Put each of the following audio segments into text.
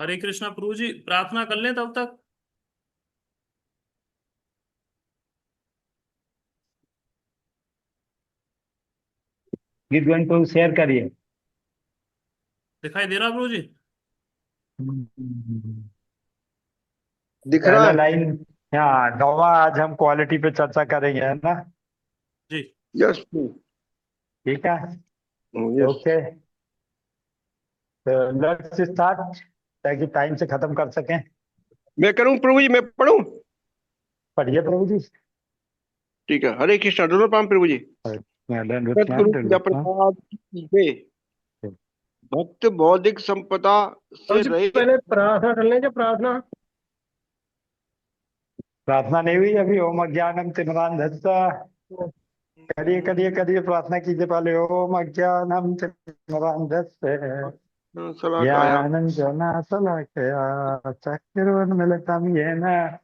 हरे कृष्णा प्रभु जी, प्रार्थना कर लें तब तक। गीत गोइंग को शेयर करिए। दिखाई दे रहा प्रभु जी? दिख रहा पहला है। लाइन। हाँ नौवा, आज हम क्वालिटी पे चर्चा करेंगे, है ना? जी। यस। ठीक है। यस। ओके, तो लेट्स स्टार्ट, ताकि टाइम से खत्म कर सकें। मैं करूं प्रभु जी, मैं पढ़ूं? पढ़िए प्रभु जी। ठीक है। हरे कृष्णा, दोनों पाम प्रभु जी। सतगुरु की प्रसाद कीजिए। भक्त बौद्धिक संपदा प्रभु से जी रहित। पहले प्रार्थना कर लें, क्या प्रार्थना? प्रार्थना नहीं हुई अभी। ओम अज्ञानम तिमिरांधस्य, करिए करिए करिए, प्रार्थना कीजिए पहले। ओम अज्ञानम तिमिरांधस्य सलाकाया। ज्ञानंजना शलाकया चक्षुरुन्मीलितं येन मैं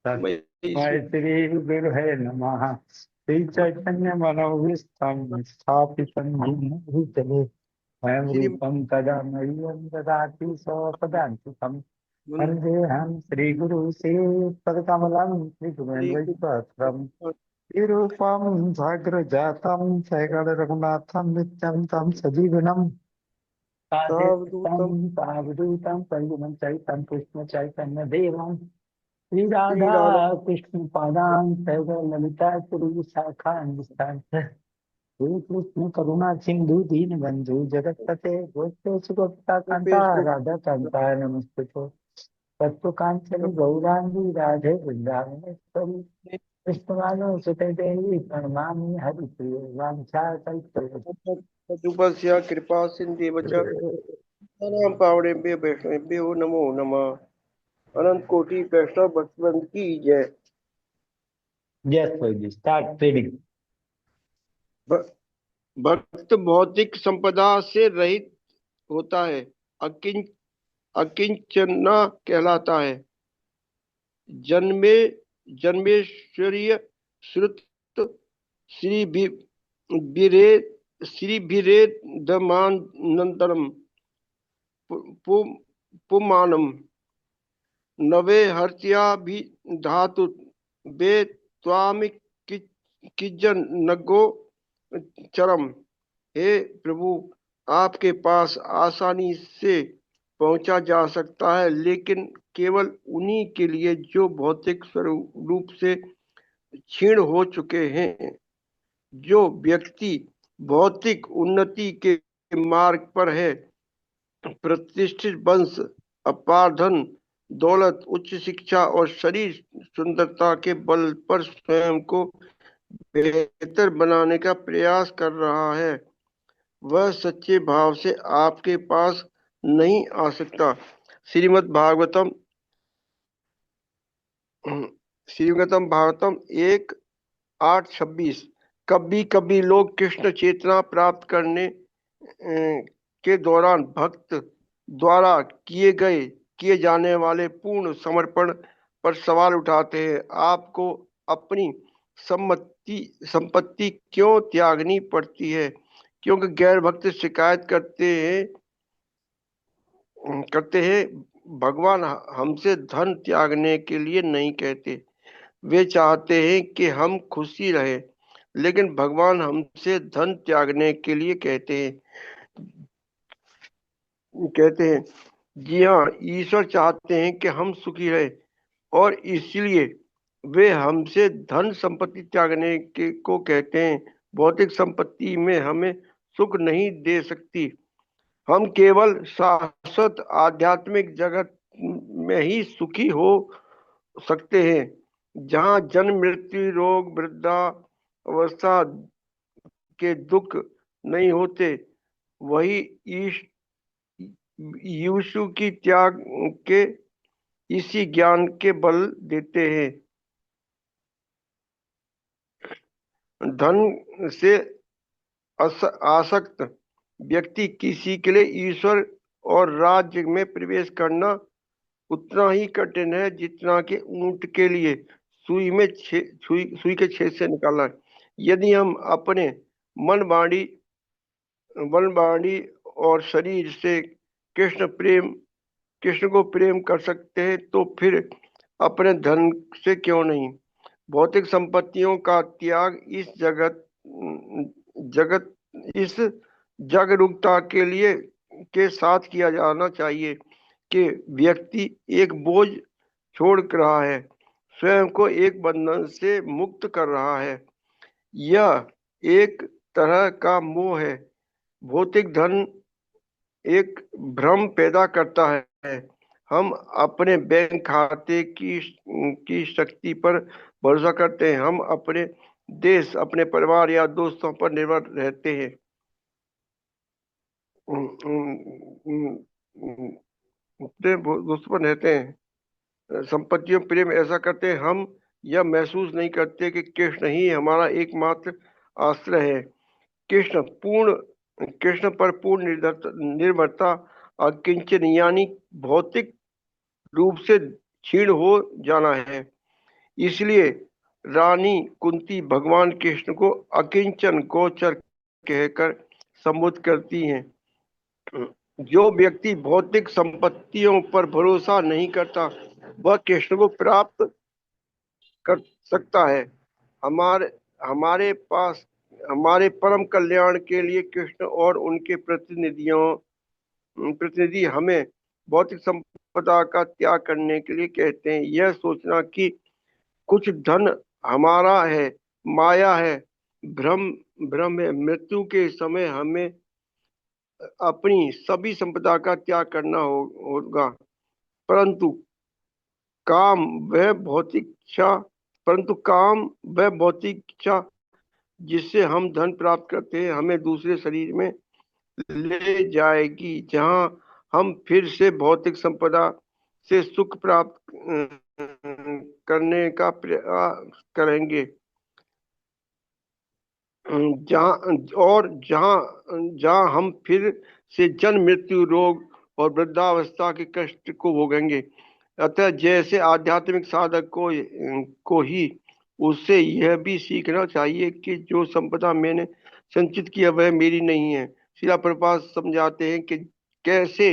तस्मै श्री गुरुवे नमः। श्री चैतन्य मनोभीष्टं स्थापितं येन भूतले स्वयं श्री रूपं तदा मह्यं ददाति स्वपदान्तिकम्। वन्देऽहं श्रीगुरु श्रीपदकमलं श्रीगुरुवेन्द्रपत्रम् विरूपं साग्रजातं सैकल रघुनाथं नित्यं तं सजीवनम् सावधूतम साद्वैतं सावधूतं परिजनं चरितं कृष्ण चैतन्य देवं श्री श्री राधा राधा। कृष्ण पादां सैकल ललिता श्री शाखां श्री कृष्ण करुणा सिंधु दीन बंधु जगतपते गोप्तेश गोपिका कांता राधा कांता नमस्ते। तत्व कांचन गौरांगी राधे वृंदावनेश्वरी कृष्णवानो सुते देवी प्रणमामि हरिप्रिय वाञ्छाकल्पतरु। सदुपस्य कृपा सिंधु नाम पावनेभ्यो वैष्णवेभ्यो नमो नमः। अनंत कोटि वैष्णव भक्तवृंद की जय। यस जी, स्टार्ट ट्रेडिंग। भ- भक्त भौतिक संपदा से रहित होता है, अकिंच अकिंचना कहलाता है। जन्मे जन्मेश्वरीय श्रुत श्री बिरे श्री बिरेदमानंतरम पुमानम नवे हर्त्या भी धातु बे त्वामि किज्जन नगो चरम। हे प्रभु, आपके पास आसानी से पहुंचा जा सकता है, लेकिन केवल उन्हीं के लिए जो भौतिक स्वरूप रूप से क्षीण हो चुके हैं। जो व्यक्ति भौतिक उन्नति के मार्ग पर है, प्रतिष्ठित वंश, अपार धन दौलत, उच्च शिक्षा और शरीर सुंदरता के बल पर स्वयं को बेहतर बनाने का प्रयास कर रहा है, वह सच्चे भाव से आपके पास नहीं आ सकता। श्रीमद् भागवतम श्रीमद् भागवतम 1:8-26। कभी कभी लोग कृष्ण चेतना प्राप्त करने के दौरान भक्त द्वारा किए जाने वाले पूर्ण समर्पण पर सवाल उठाते हैं। आपको अपनी संपत्ति क्यों त्यागनी पड़ती है? क्योंकि गैर भक्त शिकायत करते हैं, भगवान हमसे धन त्यागने के लिए नहीं कहते। वे चाहते हैं कि हम खुशी रहे, लेकिन भगवान हमसे धन त्यागने के लिए कहते हैं। जी हाँ, ईश्वर चाहते हैं कि हम सुखी रहे, और इसलिए वे हमसे धन संपत्ति त्यागने के को कहते हैं। भौतिक संपत्ति में हमें सुख नहीं दे सकती। हम केवल शाश्वत आध्यात्मिक जगत में ही सुखी हो सकते हैं, जहाँ जन्म मृत्यु रोग वृद्धावस्था के दुख नहीं होते। वही ईश यीशु की त्याग के इसी ज्ञान के बल देते हैं। धन से आसक्त व्यक्ति किसी के लिए ईश्वर और राज्य में प्रवेश करना उतना ही कठिन है जितना कि ऊंट के लिए सुई के छेद से निकालना है। यदि हम अपने मन वाणी और शरीर से कृष्ण को प्रेम कर सकते हैं तो फिर अपने धन से क्यों नहीं। भौतिक संपत्तियों का त्याग जगत इस जागरूकता के साथ किया जाना चाहिए कि व्यक्ति एक बोझ छोड़ रहा है, स्वयं को एक बंधन से मुक्त कर रहा है। यह एक तरह का मोह है। भौतिक धन एक भ्रम पैदा करता है। हम अपने बैंक खाते की शक्ति पर भरोसा करते हैं। हम अपने देश, अपने परिवार या दोस्तों पर निर्भर रहते हैं। अपने दोस्तों पर रहते हैं, संपत्तियों प्रेम ऐसा करते हैं। हम यह महसूस नहीं करते कि कृष्ण ही हमारा एकमात्र आश्रय है। कृष्ण पर पूर्ण निर्भरता अकिंचन यानी भौतिक रूप से क्षीण हो जाना है। इसलिए रानी कुंती भगवान कृष्ण को अकिंचन गोचर कहकर संबोधित करती हैं। जो व्यक्ति भौतिक संपत्तियों पर भरोसा नहीं करता वह कृष्ण को प्राप्त कर सकता है। हमारे हमारे पास हमारे परम कल्याण के लिए कृष्ण और उनके प्रतिनिधि हमें भौतिक संपदा का त्याग करने के लिए कहते हैं। यह सोचना कि कुछ धन हमारा है, माया है, भ्रम भ्रम है। मृत्यु के समय हमें अपनी सभी संपदा का त्याग करना होगा, परंतु काम वह भौतिक इच्छा जिससे हम धन प्राप्त करते हैं हमें दूसरे शरीर में ले जाएगी, जहां हम फिर से भौतिक संपदा से सुख प्राप्त करने का प्रयास करेंगे। जहां हम फिर से जन्म, मृत्यु, रोग और वृद्धावस्था के कष्ट को भोगेंगे। अतः जैसे आध्यात्मिक साधक को ही उससे यह भी सीखना चाहिए कि जो संपदा मैंने संचित किया वह मेरी नहीं है। श्रील प्रभुपाद समझाते हैं कि कैसे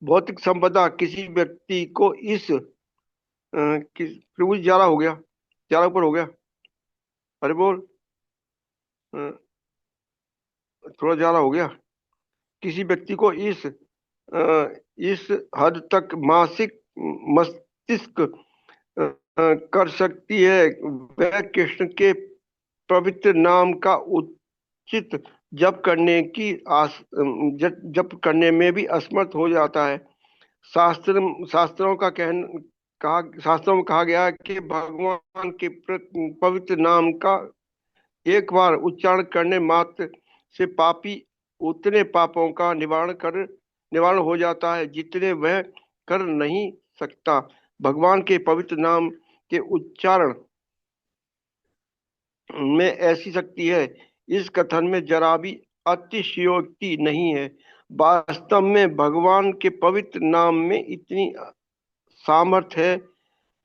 भौतिक संपदा किसी व्यक्ति को प्रभु जी ज्यादा हो गया, ज्यादा ऊपर हो गया, अरे बोल, थोड़ा ज्यादा हो गया। किसी व्यक्ति को इस हद तक मासिक मस्तिष्क कर सकती है वह कृष्ण के पवित्र नाम का उचित जप करने में भी असमर्थ हो जाता है। शास्त्रों में कहा गया है कि भगवान के पवित्र नाम का एक बार उच्चारण करने मात्र से पापी उतने पापों का निवारण हो जाता है जितने वह कर नहीं सकता। भगवान के पवित्र नाम के उच्चारण में ऐसी शक्ति है, इस कथन में जरा भी अतिशयोक्ति नहीं है। वास्तव में भगवान के पवित्र नाम में इतनी सामर्थ्य है,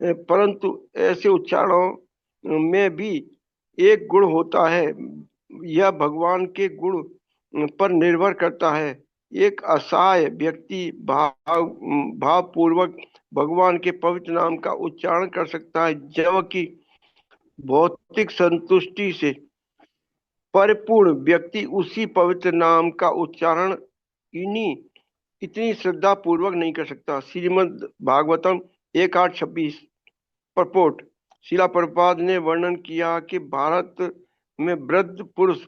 परंतु ऐसे उच्चारणों में भी एक गुण होता है। यह भगवान के गुण पर निर्भर करता है। एक असहाय व्यक्ति भावपूर्वक भगवान के पवित्र नाम का उच्चारण कर सकता है, जबकि भौतिक संतुष्टि से परिपूर्ण व्यक्ति उसी पवित्र नाम का उच्चारण इतनी श्रद्धा पूर्वक नहीं कर सकता। श्रीमद् भागवतम 1:8-26 परपोट। श्रील प्रभुपाद ने वर्णन किया कि भारत में वृद्ध पुरुष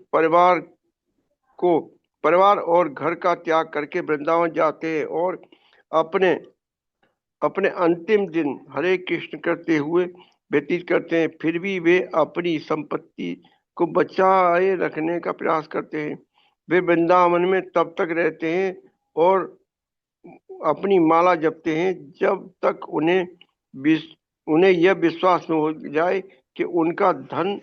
परिवार और घर का त्याग करके वृंदावन जाते हैं और अपने अंतिम दिन हरे कृष्ण करते हुए व्यतीत करते हैं। फिर भी वे अपनी संपत्ति को बचाए रखने का प्रयास करते हैं। वे वृंदावन में तब तक रहते हैं और अपनी माला जपते हैं जब तक उन्हें यह विश्वास न हो जाए कि उनका धन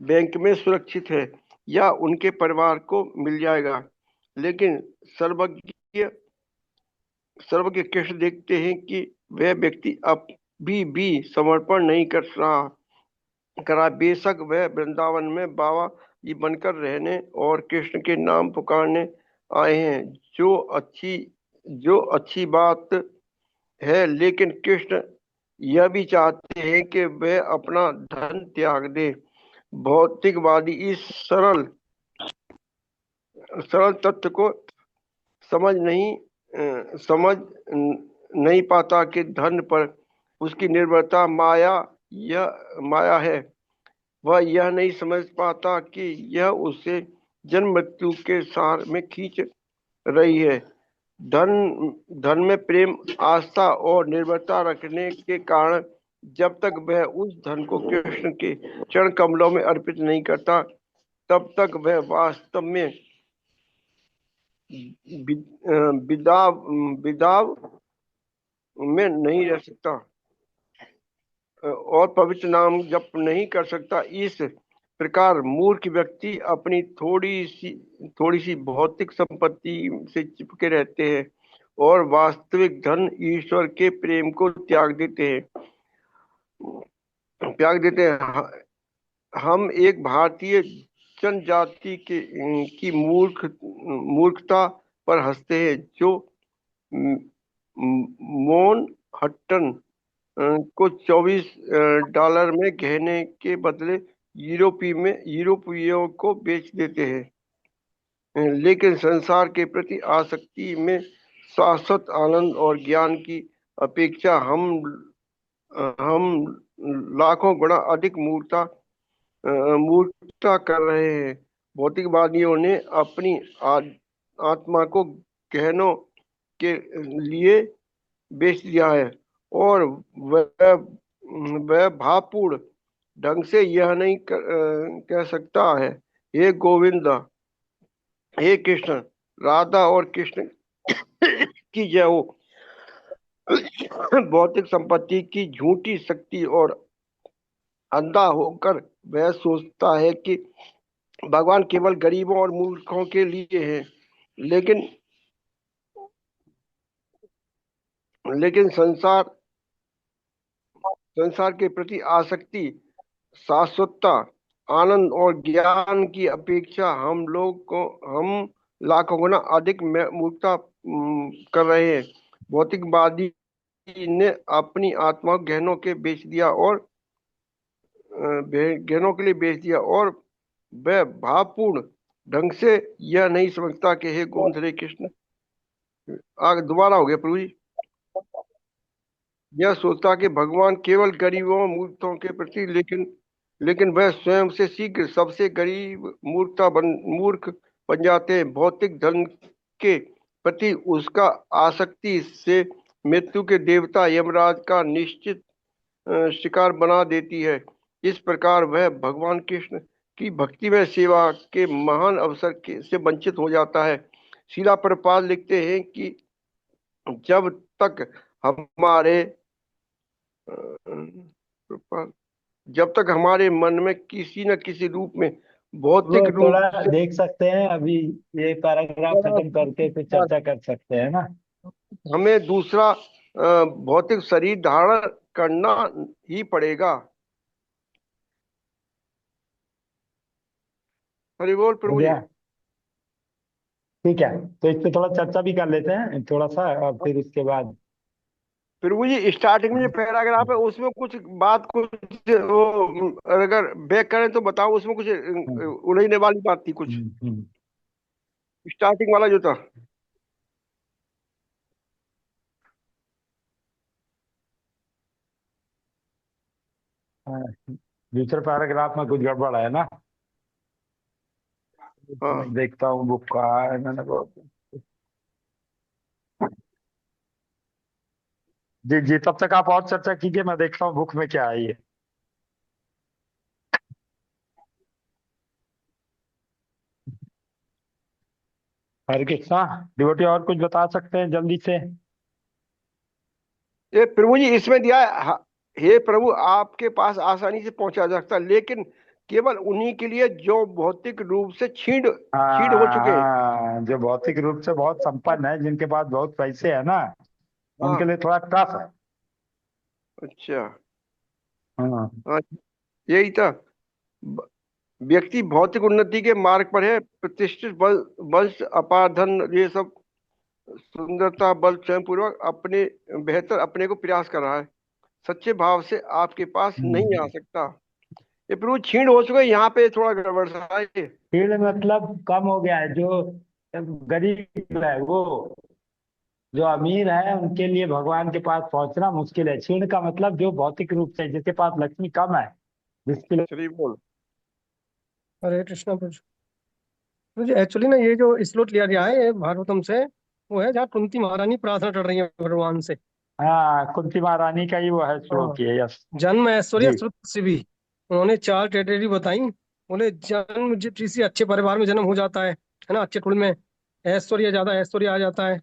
बैंक में सुरक्षित है या उनके परिवार को मिल जाएगा। लेकिन सर्वज्ञ कृष्ण देखते हैं कि वह व्यक्ति अभी भी समर्पण नहीं कर रहा करा। बेशक वह वृंदावन में बाबा जी बनकर रहने और कृष्ण के नाम पुकारने आए हैं, जो अच्छी बात है, लेकिन कृष्ण यह भी चाहते हैं कि वह अपना धन त्याग दे। भौतिकवादी इस सरल सरल तथ्य को समझ नहीं पाता कि धन पर उसकी निर्भरता माया है। वह यह नहीं समझ पाता कि यह उसे जन्म मृत्यु के सार में खींच रही है। धन धन में प्रेम, आस्था और निर्भरता रखने के कारण जब तक वह उस धन को कृष्ण के चरण कमलों में अर्पित नहीं करता, तब तक वह वास्तव में विदाव में नहीं रह सकता और पवित्र नाम जप नहीं कर सकता। इस प्रकार मूर्ख व्यक्ति अपनी थोड़ी सी भौतिक संपत्ति से चिपके रहते हैं और वास्तविक धन ईश्वर के प्रेम को त्याग देते हैं। हम एक भारतीय जनजाति की मूर्खता पर हंसते हैं, जो मोन हट्टन को $24 में गहने के बदले यूरोपियों को बेच देते हैं। लेकिन संसार के प्रति आसक्ति में शाश्वत आनंद और ज्ञान की अपेक्षा हम लाखों गुना अधिक मूर्खता कर रहे हैं। भौतिकवादियों ने अपनी आत्मा को गहनों के लिए बेच दिया है और वह भावपूर्ण ढंग से यह नहीं कह सकता है, हे गोविंद, हे कृष्ण, राधा और कृष्ण की जय हो। भौतिक संपत्ति की झूठी शक्ति और अंधा होकर वह सोचता है कि भगवान केवल गरीबों और मूर्खों के लिए है। लेकिन संसार के प्रति आसक्ति, शाश्वतता, आनंद और ज्ञान की अपेक्षा हम लाखों गुना अधिक मूर्खता कर रहे हैं। भौतिकवादी ने अपनी आत्मा को गहनों के लिए बेच दिया और वह भावपूर्ण ढंग से यह नहीं समझता कि हे गोविंद, हरे कृष्ण। आगे दोबारा हो गया प्रभु जी। यह सोचता कि भगवान केवल गरीबों मूर्खों के प्रति, लेकिन वह स्वयं से शीघ्र सबसे गरीब मूर्ख बन जाते हैं। भौतिक धन के प्रति उसका आसक्ति से मृत्यु के देवता यमराज का निश्चित शिकार बना देती है। इस प्रकार वह भगवान कृष्ण की भक्ति में सेवा के महान अवसर से वंचित हो जाता है। शीला प्रभुपाद लिखते हैं कि जब तक हमारे मन में किसी न किसी रूप में भौतिक वो रूप थोड़ा से देख सकते हैं, अभी ये पैराग्राफ खत्म करके फिर चर्चा कर सकते हैं ना। हमें दूसरा भौतिक शरीर धारण करना ही पड़ेगा। हरि बोल हो प्रभु जी। गया, ठीक है। तो इस पे थोड़ा चर्चा भी कर लेते हैं थोड़ा सा, और फिर उसके बाद प्रभु जी, स्टार्टिंग में जो पैराग्राफ है उसमें कुछ वो अगर बैक करें तो बताओ, उसमें कुछ उलझने वाली बात थी कुछ, हम्म। स्टार्टिंग वाला जो था। हाँ, दूसरे पैराग्राफ में कुछ गड़बड़ है ना। हाँ, मैं देखता हूँ बुक का है, मैंने बहुत। जी जी, तब तक आप और चर्चा कीजिए, मैं देखता हूँ बुक में क्या है ये। हरे कृष्णा, डिवोटी और कुछ बता सकते हैं जल्दी से। ये प्रभु जी इसमें दिया है, हे प्रभु, आपके पास आसानी से पहुंचा जा सकता है, लेकिन केवल उन्हीं के लिए जो भौतिक रूप से छीड़ हो हाँ चुके हैं। हाँ, जो भौतिक रूप से बहुत संपन्न है, जिनके पास बहुत पैसे है ना, उनके हाँ, लिए थोड़ा टफ है। अच्छा। हाँ। हाँ, यही था। ब- व्यक्ति भौतिक उन्नति के मार्ग पर है, प्रतिष्ठित वंश, अपार धन, ये सब सुंदरता, बल, स्वयं पूर्वक अपने बेहतर अपने को प्रयास कर रहा है, सच्चे भाव से आपके पास नहीं आ हम्म। सकता। ये प्रभु क्षीण हो चुका है, यहाँ पे थोड़ा गड़बड़ सा है ये। फील्ड मतलब कम हो गया है। जो गरीब है वो, जो अमीर है उनके लिए भगवान के पास पहुंचना मुश्किल है। क्षीण का मतलब जो भौतिक रूप से जिसके पास लक्ष्मी कम है, जिसके लिए। चलिए बोल। हरे कृष्णा प्रभु। मुझे एक्चुअली ना ये जो श्लोक लिया गया है ये भागवतम से, वो है जहाँ कुंती महारानी प्रार्थना कर रही है भगवान से। हाँ, कुंती महारानी का ही वो है हाँ। श्लोक, ये यस। जन्म ऐश्वर्य जी। श्रुत सिद्धि। उन्होंने 4 कैटेगरी बताई। बोले जन्म किसी अच्छे परिवार में जन्म हो जाता है ना, अच्छे कुल में। ऐश्वर्य, ज्यादा ऐश्वर्य आ जाता है।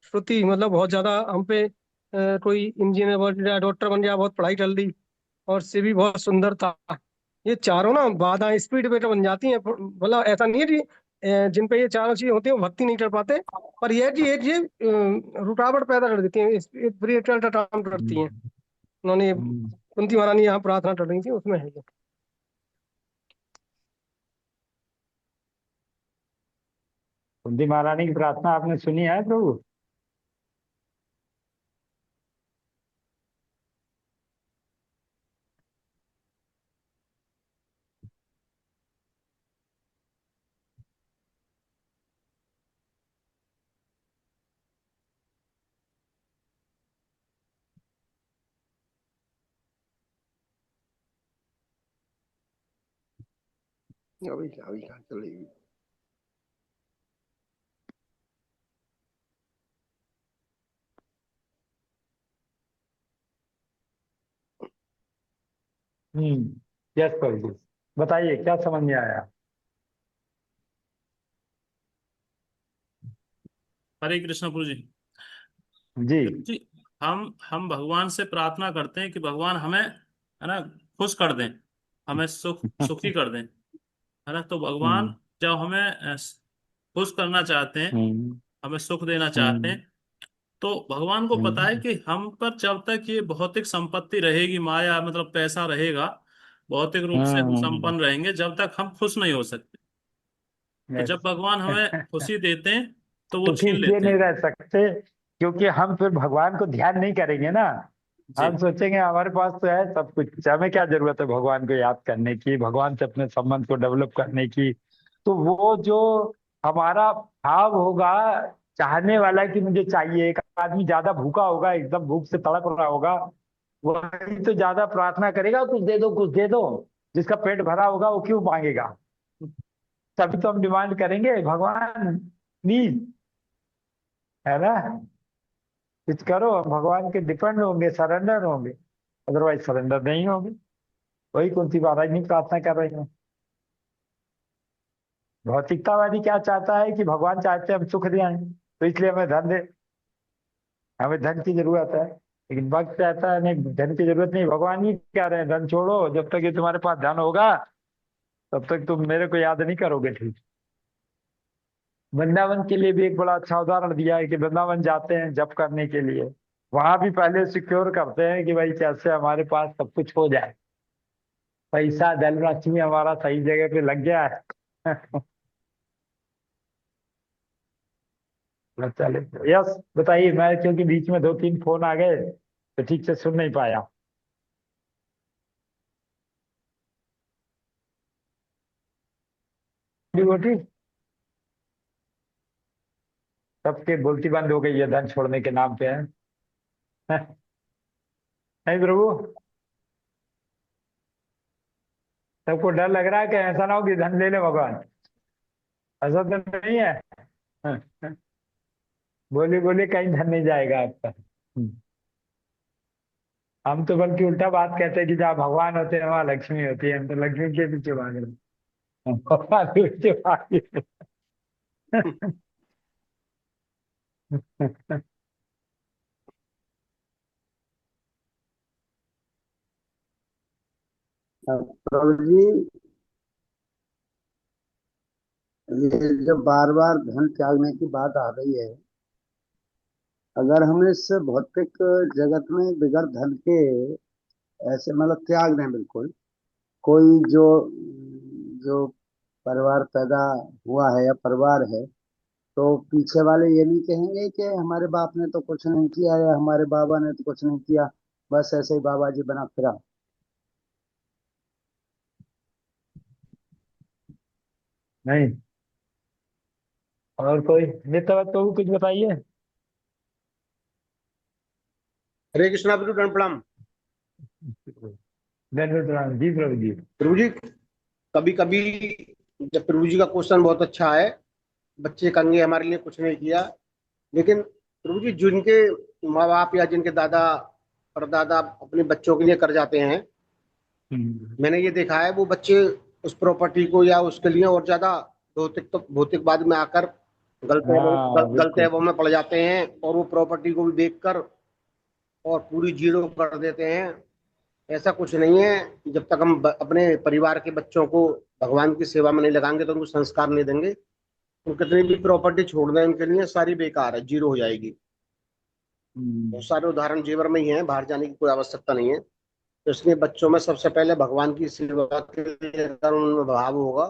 श्रुति मतलब बहुत ज्यादा हम पे कोई इंजीनियर बन गया, डॉक्टर बन गया, बहुत पढ़ाई कर ली। और से भी बहुत सुंदर था। ये चारों ना बाधा स्पीड ब्रेकर बन जाती हैं। मतलब ऐसा नहीं है कि जिन पे ये चारों चीजें होती है वो भक्ति नहीं कर पाते। पर यह है कि एक ये रुकावट पैदा कर देती है, स्पिरिचुअल का काम करती हैं। हम्म। उन्होंने हम्म। कुंती महारानी यहाँ प्रार्थना कर रही थी, उसमें है ये। कुंती महारानी की प्रार्थना आपने सुनी है प्रभु? अभी अभी कहाँ चलेगी। यस प्रभु, बताइए क्या समझ में आया? हरे कृष्ण प्रभु जी। जी। प्रभु जी, हम भगवान से प्रार्थना करते हैं कि भगवान हमें, है ना, खुश कर दें, हमें सुखी कर दें, है ना। तो भगवान हम्म। जब हमें खुश करना चाहते हैं, हम्म। हमें सुख देना चाहते हम्म। हैं, तो भगवान को पता है हम्म। कि हम पर जब तक ये भौतिक संपत्ति रहेगी, माया मतलब पैसा रहेगा, भौतिक रूप से हम हम्म। संपन्न रहेंगे, जब तक हम खुश नहीं हो सकते। तो यस। जब भगवान हमें खुशी देते हैं तो वो सुखी छीन इसलिए लेते नहीं हैं। रह सकते क्योंकि हम फिर भगवान को ध्यान नहीं करेंगे ना। हम जी सोचेंगे हमारे पास तो है सब कुछ, हमें क्या जरूरत है भगवान को याद करने की, भगवान से अपने संबंध को डेवलप करने की। तो वो जो हमारा भाव होगा, चाहने वाला कि मुझे चाहिए। एक आदमी ज्यादा भूखा होगा, एकदम भूख से तड़प रहा होगा, वही तो ज्यादा प्रार्थना करेगा, कुछ दे दो कुछ दे दो। जिसका पेट भरा होगा वो क्यों मांगेगा? तभी तो हम डिमांड करेंगे भगवान प्लीज, है ना। कुछ करो, हम भगवान के डिपेंड होंगे, सरेंडर होंगे। अदरवाइज सरेंडर नहीं होंगे। वही कुंती महाराज नहीं प्रार्थना कर रही हैं। भौतिकतावादी क्या चाहता है कि भगवान चाहते हैं हम सुख दिए, तो इसलिए हमें धन दे, हमें धन की जरूरत है। लेकिन भक्त चाहता है नहीं, धन की जरूरत नहीं, भगवान ही कह रहे हैं धन छोड़ो, जब तक ये तुम्हारे पास धन होगा तब तक तुम मेरे को याद नहीं करोगे, ठीक। वृंदावन के लिए भी एक बड़ा अच्छा उदाहरण दिया है कि वृंदावन जाते हैं जप करने के लिए, वहां भी पहले सिक्योर करते हैं कि भाई कैसे हमारे पास सब कुछ हो जाए, पैसा धन लक्ष्मी हमारा सही जगह पे लग गया है। चले। यस, बताइए। मैं क्योंकि बीच में 2-3 फोन आ गए तो ठीक से सुन नहीं पाया। बोटी सबके बोलती बंद हो गई है धन छोड़ने के नाम पे, है। नहीं प्रभु, सबको डर लग रहा है कि ऐसा ना हो कि धन ले ले भगवान। ऐसा तो नहीं है। बोलिए बोलिए, कहीं धन नहीं जाएगा आपका। हम तो बल्कि उल्टा बात कहते हैं कि जहाँ भगवान होते हैं वहाँ लक्ष्मी होती है, हम तो लक्ष्मी के पीछे भाग रहे हैं। भगवान के पीछे भाग रहे हैं। प्रभु जी, ये जो बार बार धन त्यागने की बात आ रही है, अगर हम इस भौतिक जगत में बिगड़ धन के ऐसे मतलब त्याग दें बिल्कुल, कोई जो जो परिवार पैदा हुआ है या परिवार है, तो पीछे वाले ये नहीं कहेंगे कि हमारे बाप ने तो कुछ नहीं किया या हमारे बाबा ने तो कुछ नहीं किया, बस ऐसे ही बाबा जी बना फिरा। नहीं। और कोई नेता तो कुछ बताइए। हरे कृष्णा प्रभु, दंड प्रणाम। धन्यवाद राम जी, प्रभु जी। प्रभु जी, कभी कभी जब प्रभु जी का क्वेश्चन बहुत अच्छा है, बच्चे कहेंगे हमारे लिए कुछ नहीं किया, लेकिन प्रभु जी जिनके माँ बाप या जिनके दादा परदादा अपने बच्चों के लिए कर जाते हैं, मैंने ये देखा है वो बच्चे उस प्रॉपर्टी को या उसके लिए और ज्यादा भौतिकवाद में आकर हाँ गलत बिल्कुल। एवं में पड़ जाते हैं, और वो प्रॉपर्टी को भी देखकर और पूरी जीरो कर देते हैं। ऐसा कुछ नहीं है। जब तक हम अपने परिवार के बच्चों को भगवान की सेवा में नहीं लगाएंगे तो उनको संस्कार नहीं देंगे, तो कितनी भी प्रॉपर्टी छोड़ दें उनके लिए सारी बेकार है, जीरो हो जाएगी। बहुत सारे उदाहरण जेवर में ही हैं, बाहर जाने की कोई आवश्यकता नहीं है। तो इसलिए बच्चों में सबसे पहले भगवान की सेवा के लिए अगर उनमें भाव होगा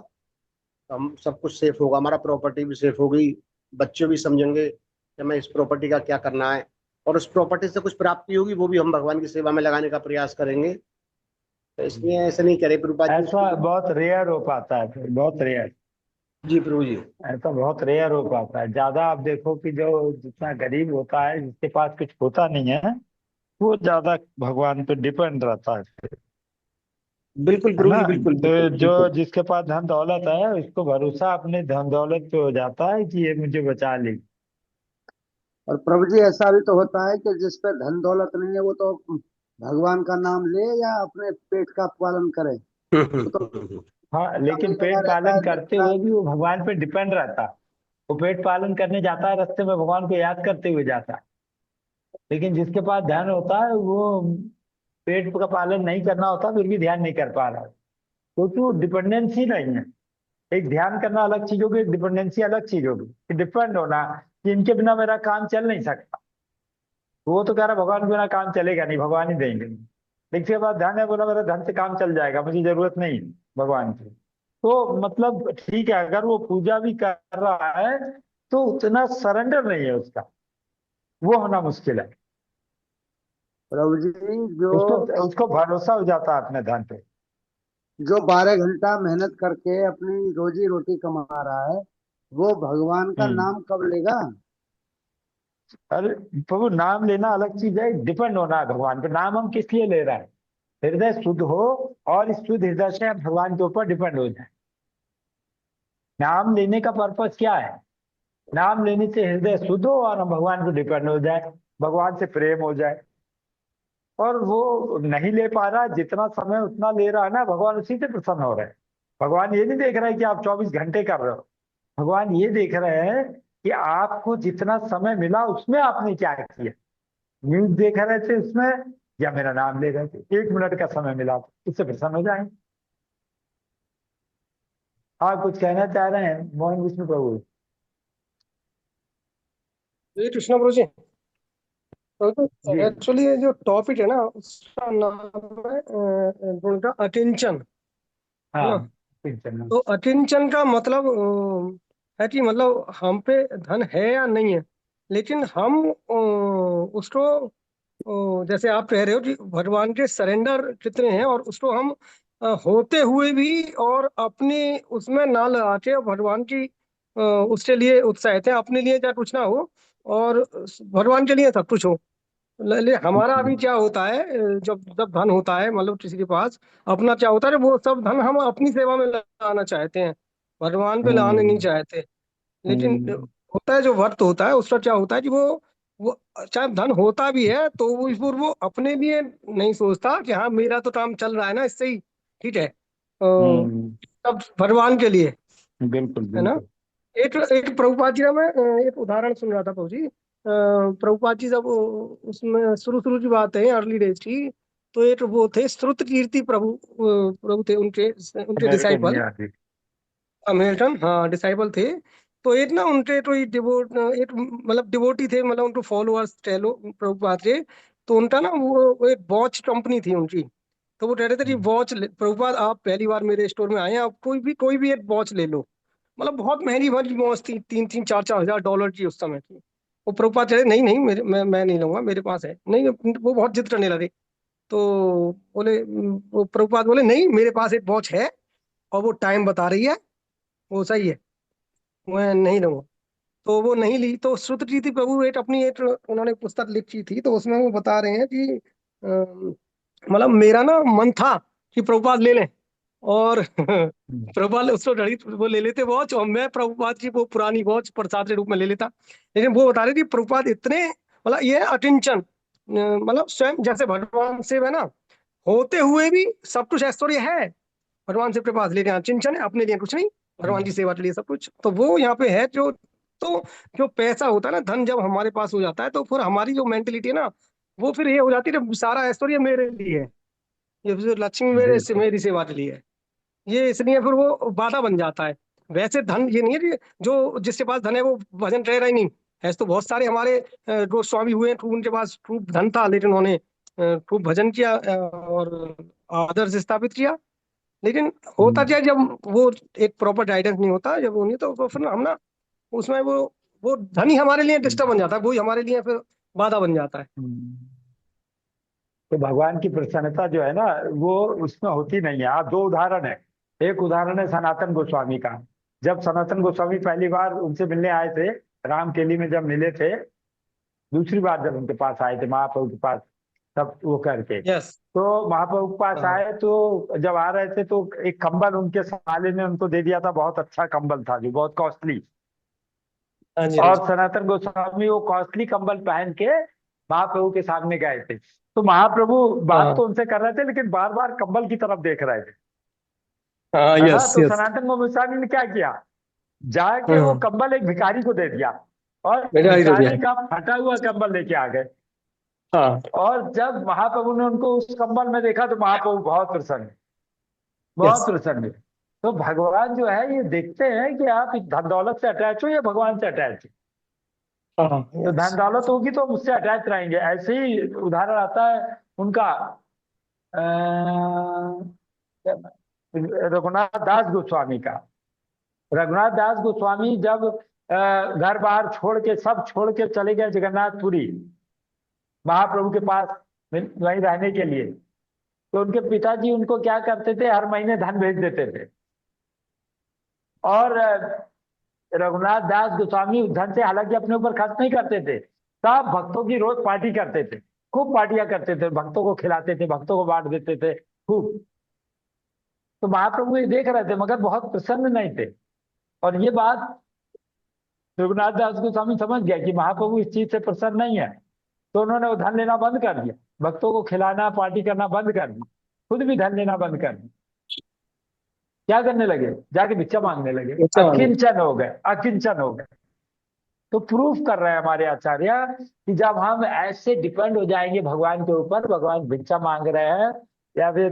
तो हम सब कुछ सेफ होगा, हमारा प्रॉपर्टी भी सेफ होगी, बच्चे भी समझेंगे कि हमें इस प्रॉपर्टी का क्या करना है, और उस प्रॉपर्टी से कुछ प्राप्ति होगी वो भी हम भगवान की सेवा में लगाने का प्रयास करेंगे। तो इसलिए ऐसे नहीं करे प्रभुपाद जी ऐसा उसको। बहुत रेयर हो पाता है, फिर बहुत रेयर। जी प्रभु जी। ऐसा बहुत रेयर हो पाता है। ज्यादा आप देखो कि जो जितना गरीब होता है, जिसके पास कुछ होता नहीं है, वो ज्यादा भगवान पे डिपेंड रहता है बिल्कुल है प्रभु ना। जी, बिल्कुल तो बिल्कुल जो बिल्कुल। जिसके पास धन दौलत है, उसको भरोसा अपने धन दौलत पे हो जाता है कि ये मुझे बचा ले। और प्रभु जी ऐसा भी तो होता है कि जिस पे धन दौलत नहीं है वो तो भगवान का नाम ले या अपने पेट का पालन करे, वो तो हाँ, काम ही लेकिन लगा पेट रहता पालन है दिन करते हुए रात। भी वो भगवान पे डिपेंड रहता है। वो पेट पालन करने जाता है, रास्ते में भगवान को याद करते हुए जाता है। लेकिन जिसके पास धन होता है, वो पेट का पालन नहीं करना होता, फिर भी ध्यान नहीं कर पा रहा है, क्योंकि वो डिपेंडेंसी नहीं है। एक ध्यान करना अलग चीज होगी, एक डिपेंडेंसी अलग चीज होगी। कि डिपेंड होना कि इनके बिना मेरा काम चल नहीं सकता। वो तो कह रहा भगवान के बिना काम चलेगा नहीं, भगवान ही देंगे। लेकिन इसके बाद धन है, बोला मेरा धन से काम चल जाएगा, मुझे जरूरत नहीं है भगवान की। तो मतलब ठीक है, अगर वो पूजा भी कर रहा है तो उतना सरेंडर नहीं है उसका, वो होना मुश्किल है। प्रभु जी, जो उसको उसको भरोसा हो जाता है अपने धन पे। जो 12 घंटा मेहनत करके अपनी रोजी रोटी कमा रहा है, वो भगवान का हम्म। नाम कब लेगा? अरे प्रभु, नाम लेना अलग चीज है, डिपेंड होना है भगवान पे। नाम हम किस लिए ले रहे हैं? हृदय शुद्ध हो, और इस शुद्ध हृदय से हम भगवान के ऊपर डिपेंड हो जाए। नाम लेने का पर्पस क्या है? नाम लेने से हृदय शुद्ध हो और हम भगवान को डिपेंड हो जाए, भगवान से प्रेम हो जाए। और वो नहीं ले पा रहा, जितना समय उतना ले रहा है ना, भगवान उसी से प्रसन्न हो रहे हैं। भगवान ये नहीं देख रहा है कि आप 24 घंटे कर रहे हो। भगवान ये देख रहे हैं कि आपको जितना समय मिला उसमें आपने क्या किया। न्यूज देख रहे थे उसमें, या मेरा नाम ले रहे थे, 1 मिनट का समय मिला तो उससे प्रसन्न हो जाए। आप कुछ कहना चाह रहे हैं मोहन विष्णु प्रभु? ये कृष्णा प्रभु जी, जी। एक्चुअली ये जो टॉपिक है ना उसका नाम है उनका अटेंशन, है हाँ, ना। ठीक चलना। तो अटेंशन का मतलब है कि मतलब हम पे धन है या नहीं है, लेकिन हम उसको जैसे आप कह रहे हो कि भगवान के सरेंडर कितने हैं, और उसको हम होते हुए भी और अपने उसमें ना लगाते और भगवान की उसके लिए उत्साहित है, अपने लिए चाहे कुछ ना हो और भगवान के लिए सब कुछ हो। हमारा अभी क्या होता है, जब जब धन होता है मतलब किसी के पास अपना क्या होता है, वो सब धन हम अपनी सेवा में लगाना चाहते हैं, भगवान पे लगाने नहीं हम्म। चाहते। लेकिन हम्म। होता है जो वक्त होता है उसका क्या होता है कि वो चाहे धन होता भी है तो वो अपने लिए नहीं सोचता कि हाँ मेरा तो काम चल रहा है ना इससे ही, ठीक है, हम्म। सब भगवान के लिए, बिल्कुल है ना। बिल्कुल। एक एक प्रभुपाद जी का मैं एक उदाहरण सुन रहा था प्रभु जी। प्रभुपाद जी जब उसमें शुरू शुरू की बात है अर्ली डेज की, तो एक वो थे श्रुत कीर्ति प्रभु, प्रभु थे उनके उनके अमेरिकन डिसाइपल, निवासी। अमेरिकन, हाँ डिसाइपल थे। तो एक ना उनके तो एक मतलब डिवोटी थे, मतलब उनको फॉलोअर्स कह लो प्रभुपाद के। तो उनका ना वो एक वॉच कंपनी थी उनकी। तो वो कह रहे थे कि वॉच प्रभुपाद आप पहली बार मेरे स्टोर में आए हैं, आप कोई भी एक वॉच ले लो। मतलब बहुत महंगी महंगी वॉच थी, 3-4 हजार डॉलर की उस समय की। वो प्रभुपाद कह रहे नहीं नहीं, मैं नहीं लूंगा, मेरे पास है नहीं। वो बहुत जिद करने लगे। तो बोले वो प्रभुपाद बोले नहीं, मेरे पास एक वॉच है और वो टाइम बता रही है, वो सही है, मैं नहीं लूंगा। तो वो नहीं ली। तो श्रुतकीर्ति प्रभु एक अपनी एक उन्होंने पुस्तक लिखी थी, तो उसमें वो बता रहे हैं कि मतलब मेरा ना मन था कि प्रभुपाद ले लें, और प्रभुपाद उसको घड़ी वो ले लेते वॉच, और मैं प्रभुपाद की वो पुरानी वॉच प्रसाद के रूप में ले लेता। लेकिन वो बता रहे थे प्रभुपाद इतने मतलब ये अटेंशन, मतलब स्वयं जैसे भगवान से है ना, होते हुए भी सब कुछ ऐश्वर्य है भगवान से कृपा लेके, यहाँ चिंतन है अपने लिए कुछ नहीं, भगवान की सेवा के लिए सब कुछ। तो वो यहाँ पे है जो, तो जो पैसा होता है ना, धन जब हमारे पास हो जाता है, तो फिर हमारी जो मेंटेलिटी है ना, वो फिर ये हो जाती है कि सारा ऐश्वर्य मेरे लिए है, ये फिर लक्ष्मी मेरे से बिल्कुल। मेरी सेवा के लिए है। ये इसलिए फिर वो बाधा बन जाता है। वैसे धन ये नहीं है कि जो जिसके पास धन है वो भजन रह रहा ही नहीं। ऐसे तो बहुत सारे हमारे गोस्वामी हुए हैं, उनके पास खूब धन था, लेकिन उन्होंने खूब भजन किया और आदर्श स्थापित किया। लेकिन होता क्या है, जब वो एक प्रॉपर गाइडेंस नहीं होता, जब वो नहीं, तो फिर हम ना उसमें वो धन ही हमारे लिए डिस्टर्ब बन जाता है, वो ही हमारे लिए फिर बाधा बन जाता है। तो भगवान की प्रसन्नता जो है ना, वो उसमें होती नहीं है। आप दो उदाहरण है। एक उदाहरण है सनातन गोस्वामी का। जब सनातन गोस्वामी पहली बार उनसे मिलने आए थे, रामकेली में जब मिले थे, दूसरी बार जब उनके पास आए थे महाप्रभु के पास, तब वो करके, यस। तो महाप्रभु के पास हाँ आए, तो जब आ रहे थे तो एक कंबल उनके साले ने उनको दे दिया था। बहुत अच्छा कंबल था, जो बहुत कॉस्टली। हाँ जी, हाँ और जी। सनातन गोस्वामी वो कॉस्टली कंबल पहन के महाप्रभु के सामने गए थे। तो महाप्रभु बात हाँ तो उनसे कर रहे थे, लेकिन बार बार कंबल की तरफ देख रहे थे, हाँ, है ना। यस तो यस। सनातन गोस्वामी ने क्या किया, जाके वो हाँ, कंबल एक भिखारी को दे दिया, और मेरा ही दे दिया। भिखारी का फटा हुआ कंबल लेके आ गए। हाँ। और जब महाप्रभु ने उनको उस कंबल में देखा, तो महाप्रभु बहुत प्रसन्न, बहुत यस। प्रसन्न है। तो भगवान जो है, ये देखते हैं कि आप धन दौलत से अटैच हो या भगवान से अटैच हो। हाँ। तो धन यस। दौलत होगी तो मुझसे अटैच रहेंगे। ऐसे ही उदाहरण आता है उनका, अ, रघुनाथ दास गोस्वामी का। रघुनाथ दास गोस्वामी जब घर बार छोड़ के, सब छोड़ के चले गए जगन्नाथपुरी महाप्रभु के पास वहीं रहने के लिए, तो उनके पिताजी उनको क्या करते थे, हर महीने धन भेज देते थे। और रघुनाथ दास गोस्वामी उस धन से हालांकि अपने ऊपर खर्च नहीं करते थे, सब भक्तों की रोज पार्टी करते थे, खूब पार्टियां करते थे, भक्तों को खिलाते थे, भक्तों को बांट देते थे खूब। तो महाप्रभु ये देख रहे थे, मगर बहुत प्रसन्न नहीं थे। और ये बात रघुनाथ दास गोस्वामी समझ गया कि महाप्रभु इस चीज से प्रसन्न नहीं है। तो उन्होंने वो धन लेना बंद कर दिया, भक्तों को खिलाना पार्टी करना बंद कर दिया, खुद भी धन लेना बंद कर दिया। क्या करने लगे, जाके भिक्षा मांगने लगे, अच्छा वाले। अकिंचन हो गए, अकिंचन हो गए। तो प्रूफ कर रहे हैं हमारे आचार्य कि जब हम ऐसे डिपेंड हो जाएंगे भगवान के ऊपर, भगवान भिक्षा मांग रहे हैं, या फिर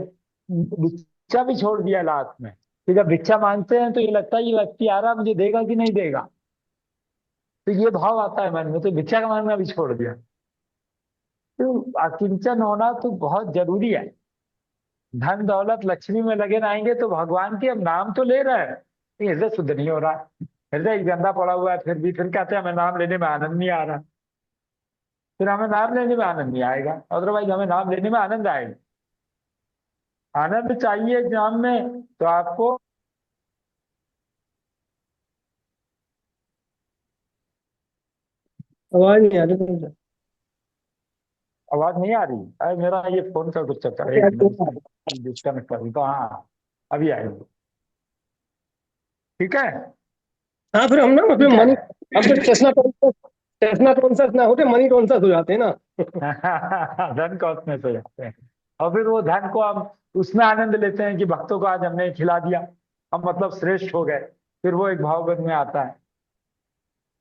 भिक्षा भी छोड़ दिया लास्ट में, कि जब भिक्षा मांगते हैं तो ये लगता है ये व्यक्ति आ रहा मुझे देगा कि नहीं देगा, तो ये भाव आता है मन में, तो भिक्षा का मांगना भी छोड़ दिया। तो अकिंचन होना तो बहुत जरूरी है। धन दौलत लक्ष्मी में लगे रहेंगे तो भगवान के हम नाम तो ले रहे हैं, लेकिन हृदय शुद्ध नहीं हो रहा। हृदय गंदा पड़ा हुआ है, फिर भी फिर कहते हैं हमें नाम लेने में आनंद नहीं आ रहा। फिर हमें नाम लेने में आनंद नहीं आएगा, अदरवाइज हमें नाम लेने में आनंद आएगा। आनंद चाहिए नाम में तो आपको, आवाज नहीं आ रही तुमसे। आवाज नहीं आ रही। अरे मेरा ये फोन का कुछ चक्कर है, एक मिनट डिस्कनेक्ट कर तो, हाँ अभी आएगी। ठीक है, हाँ, फिर हम ना अपने ठीक है। मनी, हम फिर टेस्ना कॉन्सस ना होते मनी कॉन्सस हो जाते हैं ना। धन का उसमें से जाते हैं, और फिर वो धन को हम उसमें आनंद लेते हैं कि भक्तों को आज हमने खिला दिया, हम मतलब श्रेष्ठ हो गए। फिर वो एक भावगत में आता है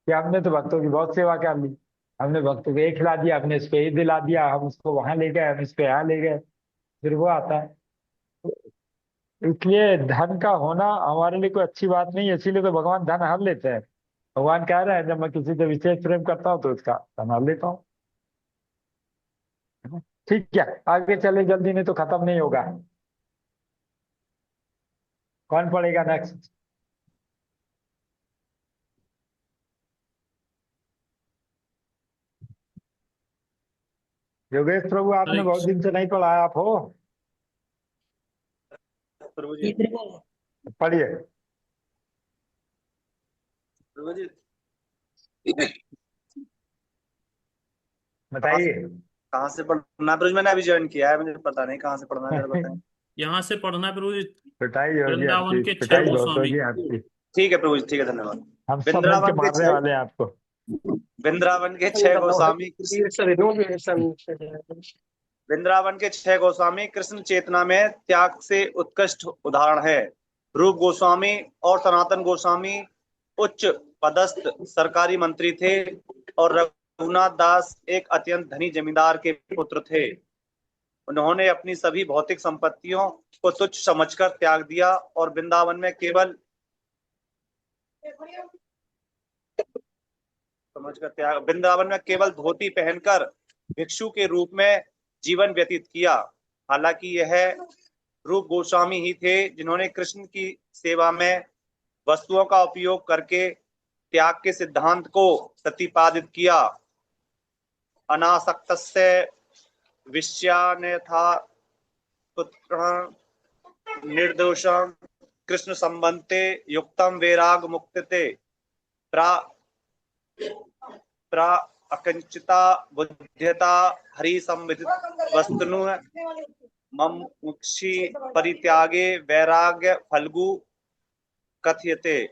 कि हमने तो भक्तों की बहुत सेवा कर ली, हमने भक्तों को ये खिला दिया, हमने इस पे ये दिला दिया, हम उसको वहां ले गए, हम इस पे यहाँ ले गए। फिर वो आता है। इसलिए धन का होना हमारे लिए कोई अच्छी बात नहीं है, इसीलिए तो भगवान धन हर लेते हैं। भगवान कह रहे हैं जब मैं किसी से विशेष प्रेम करता हूँ तो उसका धन हर लेता हूँ। ठीक है, आगे चले जल्दी, नहीं तो खत्म नहीं होगा। कौन पढ़ेगा नेक्स्ट? योगेश प्रभु, आपने बहुत दिन से नहीं पढ़ा, आप हो? प्रभु जी। पढ़िए। प्रभु जी बताइए। कहाँ से पढ़ना है प्रभु जी? मैंने अभी ज्वाइन किया है, मुझे पता नहीं कहाँ से पढ़ना है, जरा बताएं। यहाँ से पढ़ना प्रभु जी, पिटाई होगी वृंदावन आपकी, के 6 पिटाई बहुत गोस्वामी। होगी आपकी। ठीक है प्रभु जी, ठीक है, धन्यवाद। हम सब मिलके मारने वाले हैं आपको। वृंदावन के 6 गोस्वामी वृंदावन के 6 गोस्वामी कृष्ण चेतना में त्याग से उत्कृष्ट उदाहरण है। रूप गोस्वामी और सनातन गोस्वामी उच्च पदस्थ सरकारी मंत्री थे और रघुनाथ दास एक अत्यंत धनी जमींदार के पुत्र थे। उन्होंने अपनी सभी भौतिक संपत्तियों को तुच्छ समझकर त्याग दिया और वृंदावन में केवल धोती पहनकर भिक्षु के रूप में जीवन व्यतीत किया। हालांकि यह रूप गोस्वामी ही थे जिन्होंने कृष्ण की सेवा में वस्तुओं का उपयोग करके त्याग के सिद्धांत को प्रतिपादित किया। अनासक्तस्य विषयान्यथा पुत्रः निर्दोषं कृष्ण संबंधते युक्तम वैराग मुक्तते प्रा अकंचिता बुद्ध्यता हरि संविदित वस्तुनु ममुक्षी परित्यागे वैराग्य फल्गु कथ्यते।